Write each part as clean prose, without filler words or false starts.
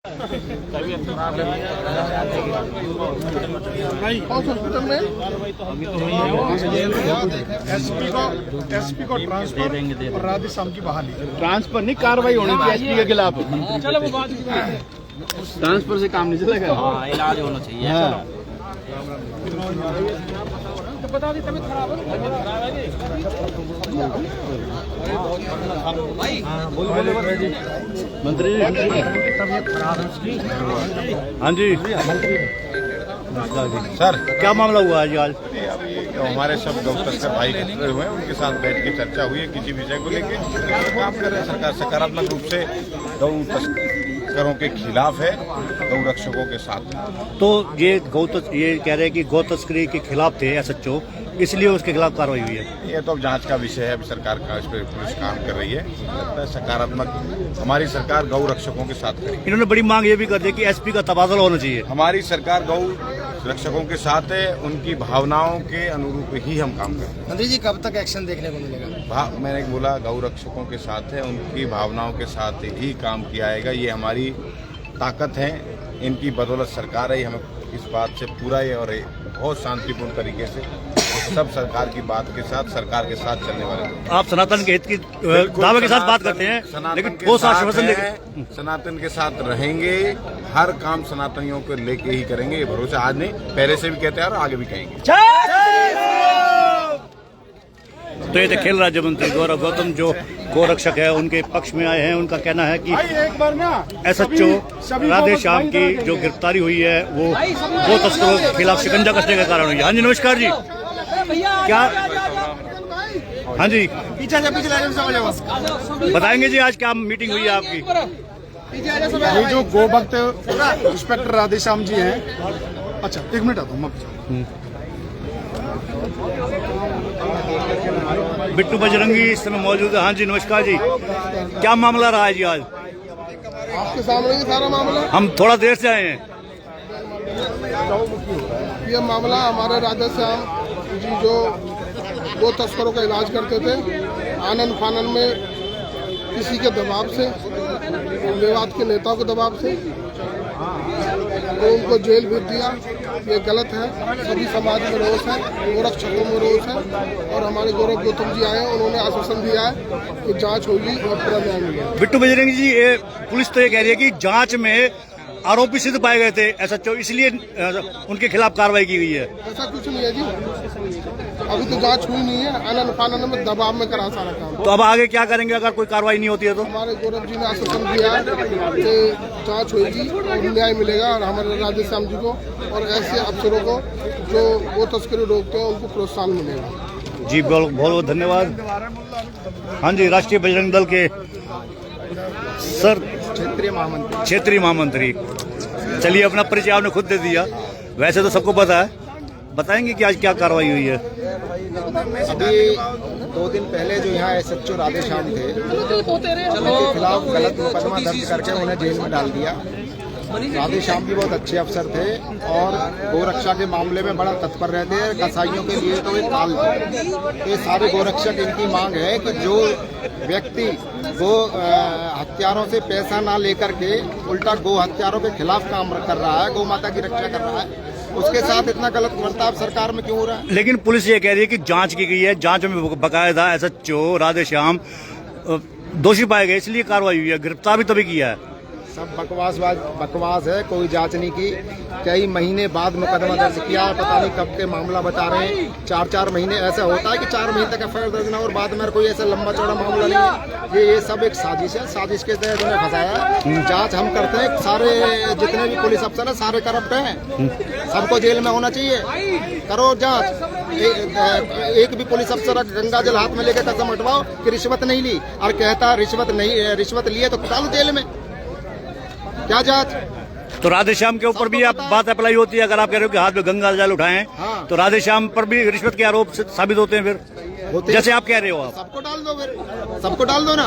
Hospital में SP को transfer और राधे श्याम की बहाली। ट्रांसफर नहीं, कार्रवाई होनी चाहिए एसपी के खिलाफ। चलो वो बात ट्रांसफर से काम नहीं चलेगा। हाँ, इलाज होना चाहिए। हाँ। तो बता दी तबीयत खराब है। मंत्री जी, तबीयत खराब है उसकी। हाँ जी सर, क्या मामला हुआ है आज? हमारे सब गौ तस्कर भाई इकट्ठे हुए हैं, उनके साथ बैठ के चर्चा हुई है किसी विषय को लेकर। काम कर रहे हैं, सरकार सकारात्मक रूप से गौ तस्करों के खिलाफ है, गौ रक्षकों के साथ। तो ये ये कह रहे हैं कि गौ तस्करी के खिलाफ थे एसएचओ, इसलिए उसके खिलाफ कार्रवाई हुई है। ये तो अब जांच का विषय है, अभी सरकार का इस पर पुलिस काम कर रही है। लगता है सकारात्मक, हमारी सरकार गौ रक्षकों के साथ करेगी। इन्होंने बड़ी मांग ये भी कर दी कि एसपी का तबादला होना चाहिए। हमारी सरकार गौ रक्षकों के साथ है, उनकी भावनाओं के अनुरूप ही हम काम करते हैं। मंत्री जी, कब तक एक्शन देखने को मिलेगा? मैंने बोला गौ रक्षकों के साथ है, उनकी भावनाओं के साथ ही काम किया जाएगा। ये हमारी ताकत है, इनकी बदौलत सरकार है। हमें इस बात से पूरा और बहुत शांतिपूर्ण तरीके से सब सरकार की बात के साथ, सरकार के साथ चलने वाले लोग। आप सनातन के हित की दावे के साथ बात करते हैं, लेकिन ठोस आश्वासन देते, सनातन के साथ रहेंगे, हर काम सनातनियों को लेके ही करेंगे, ये भरोसा आज नहीं पहले से भी कहते हैं और आगे भी कहेंगे। तो ये थे खेल राज्य मंत्री गौरव गौतम, जो गोरक्षक है, उनके पक्ष में आए हैं। उनका कहना है कि एसएचओ राधे श्याम की जो गिरफ्तारी हुई है वो गौ तस्करों के खिलाफ शिकंजा कसने के कारण हुई है। हाँ जी, नमस्कार जी। क्या? हाँ जी, बताएंगे जी, आज क्या मीटिंग हुई है आपकी? ये जो गो भक्त इंस्पेक्टर राधे श्याम जी हैं। अच्छा, एक मिनट आता हूँ। बिट्टू बजरंगी इस समय मौजूद है। हाँ जी, नमस्कार जी। क्या मामला रहा है जी आज? आपके सामने ये सारा मामला। हम थोड़ा देर से आए हैं। ये मामला हमारे राधे श्याम जी जो गो तस्करों का इलाज करते थे, आनंद फानन में किसी के दबाव से, मेवात के नेताओं के दबाव से तो उनको जेल भेज दिया। ये गलत है। सभी समाज में रोष है, गोरक्षकों में रोष है। और हमारे गौरव गौतम जी आए हैं, उन्होंने आश्वासन दिया है कि जांच होगी और पूरा न्याय मिलेगा। बिट्टू बजरंगी जी, ये पुलिस तो ये कह रही है कि जांच में आरोपी सिद्ध पाए गए थे एसएचओ, इसलिए उनके खिलाफ कार्रवाई की गई है। ऐसा कुछ नहीं है जी, अभी तो जांच हुई नहीं है। आनंद फानन में दबाव में करा सारा काम। तो अब आगे क्या करेंगे अगर कोई कार्रवाई नहीं होती है तो? हमारे गौरव जी ने आश्वासन दिया है कि जांच होगी और न्याय मिलेगा, और हमारे राधे श्याम जी को और ऐसे अफसरों को जो वो तस्करी रोकते हैं उनको प्रोत्साहन मिलेगा। जी, बहुत बहुत धन्यवाद। हाँ जी, राष्ट्रीय बजरंग दल के सर, क्षेत्रीय महामंत्री। चलिए, अपना परिचय आपने खुद दे दिया, वैसे तो सबको पता है। बताएंगे कि आज क्या कार्रवाई हुई है? अभी 2 दिन पहले जो यहाँ एसएचओ राधे श्याम थे, उनके खिलाफ गलत मुकदमा दर्ज करके उन्हें जेल में डाल दिया। राधे श्याम भी बहुत अच्छे अफसर थे और गोरक्षा के मामले में बड़ा तत्पर रहते हैं। कसाईयों के लिए तो एक काल थे। ये सारे गोरक्षक, इनकी मांग है कि जो व्यक्ति गो हत्यारों से पैसा ना लेकर के उल्टा गो हत्यारों के खिलाफ काम कर रहा है, गौ माता की रक्षा कर रहा है, उसके साथ इतना गलत बर्ताव सरकार में क्यों हो रहा है? लेकिन पुलिस ये कह रही है कि जांच की गई है, जांच में बकायदा एसएचओ राधे श्याम दोषी पाए गए, इसलिए कार्रवाई हुई है, गिरफ्तार भी तभी किया है। सब बकवास है, कोई जांच नहीं की। कई महीने बाद मुकदमा दर्ज किया, पता नहीं कब के मामला बता रहे हैं। 4-4 महीने ऐसा होता है कि 4 महीने तक एफआईआर दर्ज ना और बाद में कोई ऐसा लंबा चौड़ा मामला नहीं है। ये सब एक साजिश है, साजिश के तहत उन्हें फंसाया है। जांच हम करते हैं, सारे जितने भी पुलिस अफसर हैं सारे करप्ट हैं, सबको जेल में होना चाहिए। करो जांच। एक भी पुलिस अफसर गंगा जल हाथ में लेकर कसम उठवाओ कि रिश्वत नहीं ली और कहता रिश्वत लिए तो डालो जेल में। क्या जांच? तो राधे श्याम के ऊपर भी आप बात अप्लाई होती है? अगर आप कह रहे हो कि हाथ में गंगा जल उठाएं, हाँ। तो राधे श्याम पर भी रिश्वत के आरोप साबित होते हैं फिर? जैसे आप कह रहे हो, आप सबको डाल दो, फिर सबको डाल दो ना।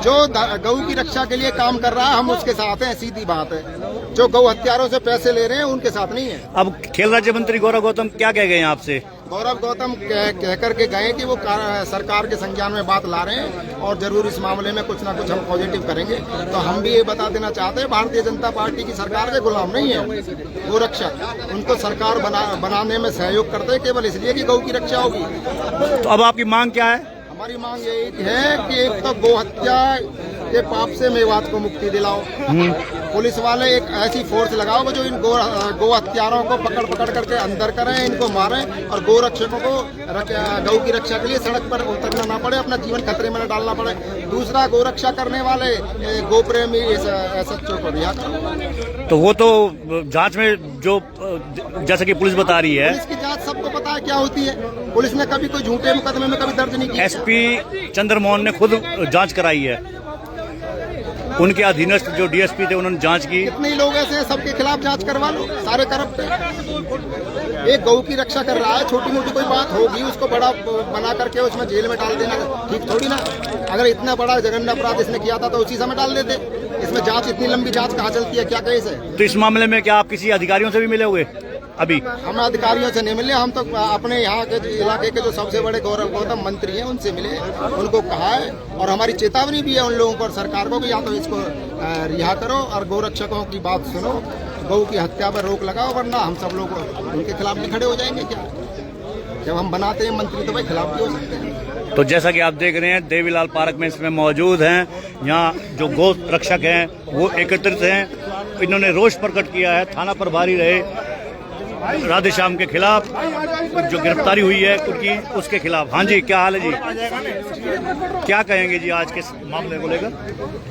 जो गौ की रक्षा के लिए काम कर रहा है हम उसके साथ हैं, सीधी बात है। जो गौ हत्यारों से पैसे ले रहे हैं उनके साथ नहीं है। अब खेल राज्य मंत्री गौरव गौतम क्या कह गए हैं आपसे? गौरव गौतम कह करके गए कि वो सरकार के संज्ञान में बात ला रहे हैं और जरूर इस मामले में कुछ ना कुछ हम पॉजिटिव करेंगे। तो हम भी ये बता देना चाहते हैं, भारतीय जनता पार्टी की सरकार के गुलाम नहीं है गोरक्षक। उनको सरकार बनाने में सहयोग करते हैं केवल इसलिए कि गौ की रक्षा होगी। तो अब आपकी मांग क्या है? हमारी मांग यही है कि एक तो गौ हत्या के पाप से मेवात को मुक्ति दिलाओ। पुलिस वाले एक ऐसी फोर्स लगाओ जो इन गौ हत्यारों को पकड़ करके अंदर करें, इनको मारें और गौ रक्षकों को गौ की रक्षा के लिए सड़क पर उतरना ना पड़े, अपना जीवन खतरे में न डालना पड़े। दूसरा, गौ रक्षा करने वाले गौ प्रेमी एसएचओ को रिहा करो। तो वो तो जांच में जो जैसा कि पुलिस बता रही है, पुलिस की जांच सबको पता है क्या होती है। पुलिस ने कभी कोई झूठे मुकदमे में कभी दर्ज नहीं किया। एसपी चंद्रमोहन ने खुद जांच कराई है, उनके अधीनस्थ जो डीएसपी थे उन्होंने जांच की। कितने लोग ऐसे हैं, सबके खिलाफ जांच करवा लो, सारे करप्ट हैं। एक गौ की रक्षा कर रहा है, छोटी मोटी कोई बात होगी उसको बड़ा बना करके उसमें जेल में डाल देना ठीक थोड़ी ना। अगर इतना बड़ा जघन्य अपराध इसने किया था तो उसी समय डाल देते। इसमें जांच, इतनी लंबी जांच कहाँ चलती है, क्या केस है? तो इस मामले में क्या आप किसी अधिकारियों से भी मिले हुए? अभी हम अधिकारियों से नहीं मिले, हम तो अपने यहाँ के इलाके के जो सबसे बड़े गौरव गौतम मंत्री हैं उनसे मिले, उनको कहा है और हमारी चेतावनी भी है उन लोगों पर, सरकार को, कि या तो इसको रिहा करो और गौरक्षकों की बात सुनो, गौ की हत्या पर रोक लगाओ, वरना हम सब लोग उनके खिलाफ भी खड़े हो जाएंगे। क्या जब हम बनाते हैं मंत्री तो भाई खिलाफ भी हो सकते हैं। तो जैसा कि आप देख रहे हैं देवीलाल पार्क में इसमें मौजूद हैं, यहाँ जो गौ रक्षक हैं वो एकत्रित हैं। इन्होंने रोष प्रकट किया है, थाना प्रभारी रहे राधेश्याम के खिलाफ जो गिरफ्तारी हुई है उनकी, उसके खिलाफ। हाँ जी, क्या हाल है जी? क्या कहेंगे जी आज के मामले को लेकर?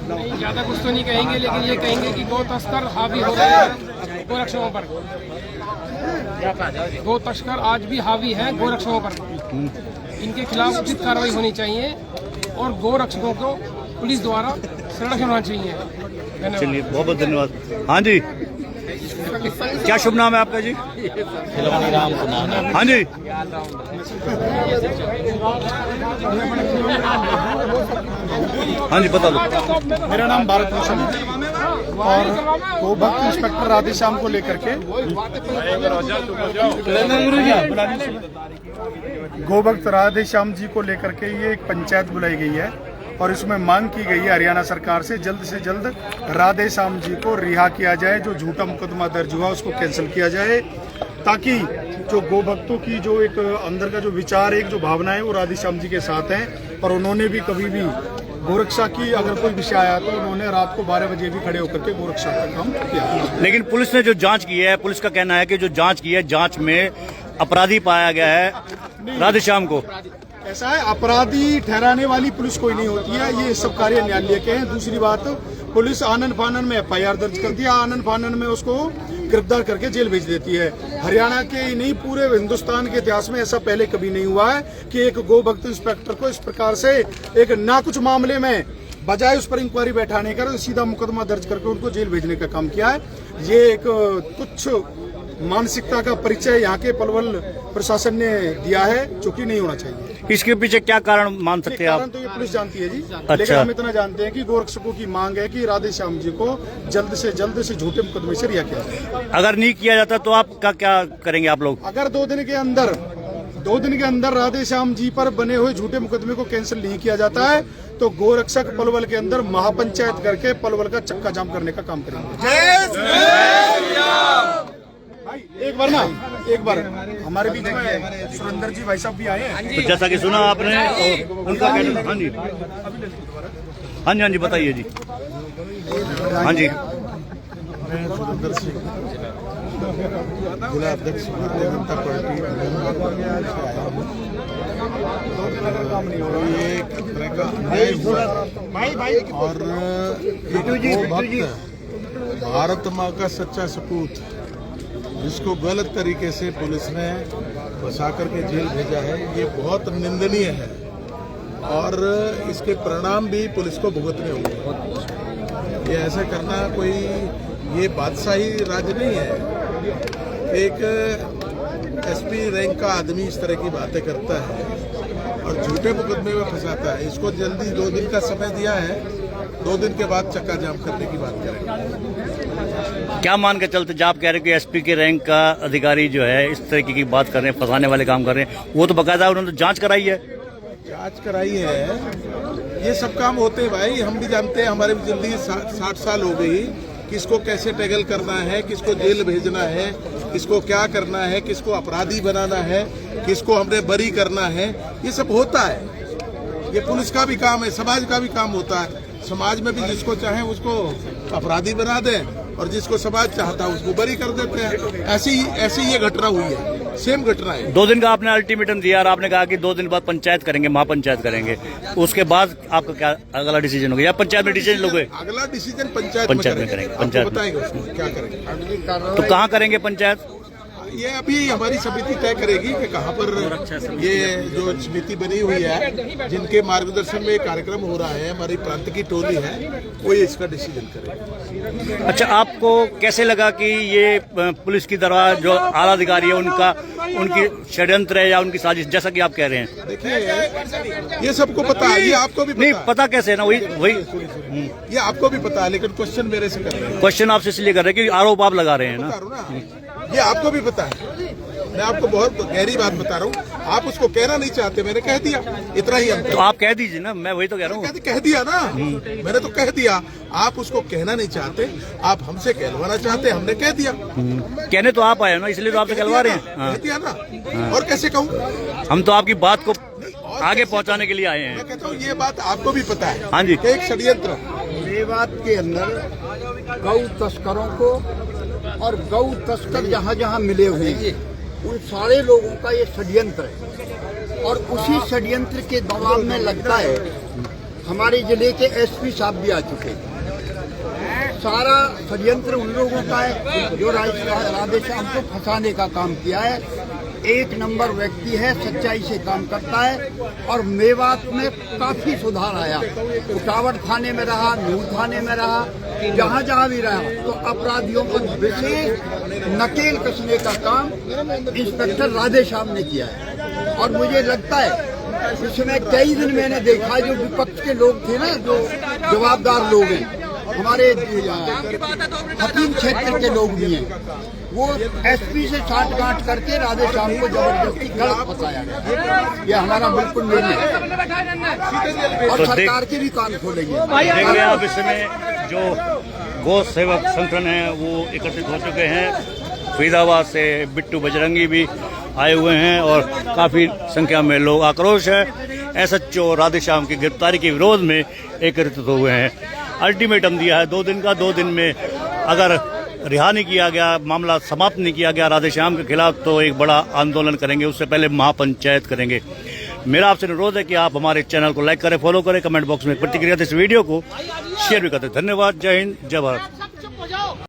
नहीं, ज्यादा कुछ तो नहीं कहेंगे, लेकिन ये कहेंगे कि गौ तस्कर हावी हो रहे हैं गोरक्षकों पर। गौ तस्कर आज भी हावी है गोरक्षकों पर। इनके खिलाफ उचित कार्रवाई होनी चाहिए और गौ रक्षकों को पुलिस द्वारा संरक्षण होना चाहिए। चलिए, बहुत बहुत धन्यवाद। हाँ जी, क्या शुभ नाम है आपका जी? हाँ जी, हाँ जी, बता दो। मेरा नाम भारत भूषण है और गोभक्त इंस्पेक्टर राधेश्याम को लेकर के गोभक्त राधेश्याम जी को लेकर के ये एक पंचायत बुलाई गई है और इसमें मांग की गई है हरियाणा सरकार से जल्द राधेश्याम जी को रिहा किया जाए। जो झूठा मुकदमा दर्ज हुआ उसको कैंसिल किया जाए, ताकि जो गोभक्तों की जो एक अंदर का जो विचार, एक जो भावना है वो राधेश्याम जी के साथ है। और उन्होंने भी कभी भी गोरक्षा की अगर कोई विषय आया तो उन्होंने रात को 12 बजे भी खड़े होकर के गोरक्षा का काम किया। लेकिन पुलिस ने जो जांच की है, पुलिस का कहना है कि जो जांच की है, जांच में अपराधी पाया गया है राधेश्याम को। ऐसा है, अपराधी ठहराने वाली पुलिस कोई नहीं होती है, ये सब कार्य न्यायालय के हैं। दूसरी बात, पुलिस आनन फानन में एफआईआर दर्ज करती है, आनन फानन में उसको गिरफ्तार करके जेल भेज देती है। हरियाणा के ही नहीं, पूरे हिंदुस्तान के इतिहास में ऐसा पहले कभी नहीं हुआ है कि एक गोभक्त इंस्पेक्टर को इस प्रकार से एक ना कुछ मामले में बजाय उस पर इंक्वायरी बैठाने का सीधा मुकदमा दर्ज करके उनको जेल भेजने का काम किया है। ये एक तुच्छ मानसिकता का परिचय यहाँ के पलवल प्रशासन ने दिया है, जो कि नहीं होना चाहिए। इसके पीछे क्या कारण मान सकते हैं आप? कारण तो ये पुलिस जानती है जी। अच्छा। लेकिन हम इतना जानते हैं कि गोरक्षकों की मांग है कि राधेश्याम जी को जल्द से झूठे मुकदमे से रिहा किया जाए। अगर नहीं किया जाता तो आपका क्या करेंगे आप लोग? अगर 2 दिन के अंदर राधेश्याम जी पर बने हुए झूठे मुकदमे को कैंसिल नहीं किया जाता है तो गोरक्षक पलवल के अंदर महापंचायत करके पलवल का चक्का जाम करने का काम करेंगे। एक बार हमारे बीच में सुरेंद्र जी भाई साहब भी आए हैं। तो जैसा कि सुना आपने, उनका कहना। हाँ जी, हाँ जी, बताइए जी। हाँ जी, मैं सुरेंद्र सिंह, जिला अध्यक्ष भारतीय जनता पार्टी से आया हूँ। ये एक तरह का अन्याय हुआ और एक गोभक्त भारत माँ का सच्चा सपूत जिसको गलत तरीके से पुलिस ने फंसा करके जेल भेजा है, ये बहुत निंदनीय है और इसके परिणाम भी पुलिस को भुगतने होंगे। ये ऐसा करना कोई ये बादशाही राज नहीं है। एक एसपी रैंक का आदमी इस तरह की बातें करता है और झूठे मुकदमे में फंसाता है। इसको जल्दी 2 दिन का समय दिया है, 2 दिन के बाद चक्का जाम करने की बात करेंगे। क्या मान के चलते जब आप कह रहे हैं कि एसपी के रैंक का अधिकारी जो है इस तरीके की बात कर रहे हैं, फंसाने वाले काम कर रहे हैं, वो तो बकायदा उन्होंने तो जांच कराई है। जांच कराई है, ये सब काम होते हैं भाई, हम भी जानते हैं, हमारे भी जिंदगी 60 साल हो गई, किसको कैसे टैगल करना है, किसको जेल भेजना है, किसको क्या करना है, किसको अपराधी बनाना है, किसको हमने बरी करना है, ये सब होता है। ये पुलिस का भी काम है, समाज का भी काम होता है। समाज में भी जिसको चाहे उसको अपराधी बना दें और जिसको समाज चाहता है उसको बरी कर देते हैं। ऐसी ये घटना हुई है, सेम घटना है। 2 दिन का आपने अल्टीमेटम दिया और आपने कहा कि 2 दिन बाद पंचायत करेंगे, महापंचायत करेंगे, उसके बाद आपका क्या अगला डिसीजन होगा या पंचायत में डिसीजन लोगे? अगला डिसीजन पंचायत में करेंगे, पंचायत में बताएंगे उसको क्या करेंगे। तो कहाँ करेंगे पंचायत? ये अभी हमारी समिति तय करेगी कि कहाँ पर ये जो समिति बनी हुई है, जिनके मार्गदर्शन में कार्यक्रम हो रहा है, हमारी प्रांत की टोली है, वो ये इसका डिसीजन करेगी। अच्छा, आपको कैसे लगा कि ये पुलिस की तरह जो आला अधिकारी है उनकी षड्यंत्र है या उनकी साजिश, जैसा कि आप कह रहे हैं? देखिए, ये सबको पता है, ये आपको भी नहीं पता कैसे ना, वही ये आपको भी पता है, लेकिन क्वेश्चन मेरे से कर रहे हैं। क्वेश्चन आपसे इसलिए कर रहे हैं कि आरोप आप लगा रहे हैं ना, ये आपको भी पता है। मैं आपको बहुत गहरी बात बता रहा हूँ, आप उसको कहना नहीं चाहते, मैंने कह दिया, इतना ही अंतर। तो आप कह दीजिए ना, मैं वही तो कह रहा हूँ। कह दिया ना, मैंने तो कह दिया। आप उसको कहना नहीं चाहते, आप हमसे कहलवाना चाहते, हमने कह दिया। कहने तो आप आए ना, इसलिए तो आपसे कहलवा रहे हैं। कह दिया ना, और कैसे कहूँ? हम तो आपकी बात को आगे पहुँचाने के लिए आए हैं। मैं कहता हूँ ये बात आपको भी पता है। हाँ जी, एक षड्यंत्र मेवात के अंदर गौ तस्करों को और गौ तस्कर जहाँ जहाँ मिले हुए हैं, उन सारे लोगों का ये षड्यंत्र है। और उसी षड्यंत्र के दबाव में लगता है हमारे जिले के एसपी साहब भी आ चुके हैं। सारा षड्यंत्र उन लोगों का है जो राधेश्याम को फंसाने का काम किया है। एक नंबर व्यक्ति है, सच्चाई से काम करता है और मेवात में काफी सुधार आया। उटावट थाने में रहा, नूर थाने में रहा, जहाँ जहाँ भी रहा, तो अपराधियों पर विशेष नकेल कसने का काम इंस्पेक्टर राधेश्याम ने किया है। और मुझे लगता है इसमें कई दिन मैंने देखा जो विपक्ष के लोग थे ना, जो जवाबदार लोग हैं, हमारे हकीम क्षेत्र के लोग भी हैं, वो एसपी से साठ-गांठ करके राधेश्याम को जबरदस्ती गलत फंसाया गया। ये हमारा बिल्कुल नहीं है और सरकार के भी कान खोलेंगे। देख रहे हैं आप, इस समय जो गौ सेवक संगठन है वो एकत्रित हो चुके हैं। फरीदाबाद से बिट्टू बजरंगी भी आए हुए हैं और काफी संख्या में लोग आक्रोश है एसएचओ राधेश्याम की गिरफ्तारी के विरोध में एकत्रित हुए हैं। अल्टीमेटम दिया है 2 दिन का, 2 दिन में अगर रिहा नहीं किया गया, मामला समाप्त नहीं किया गया राधेश्याम के खिलाफ, तो एक बड़ा आंदोलन करेंगे, उससे पहले महापंचायत करेंगे। मेरा आपसे अनुरोध है कि आप हमारे चैनल को लाइक करें, फॉलो करें, कमेंट बॉक्स में प्रतिक्रिया दें, इस वीडियो को शेयर भी करते। धन्यवाद। जय हिंद, जय भारत।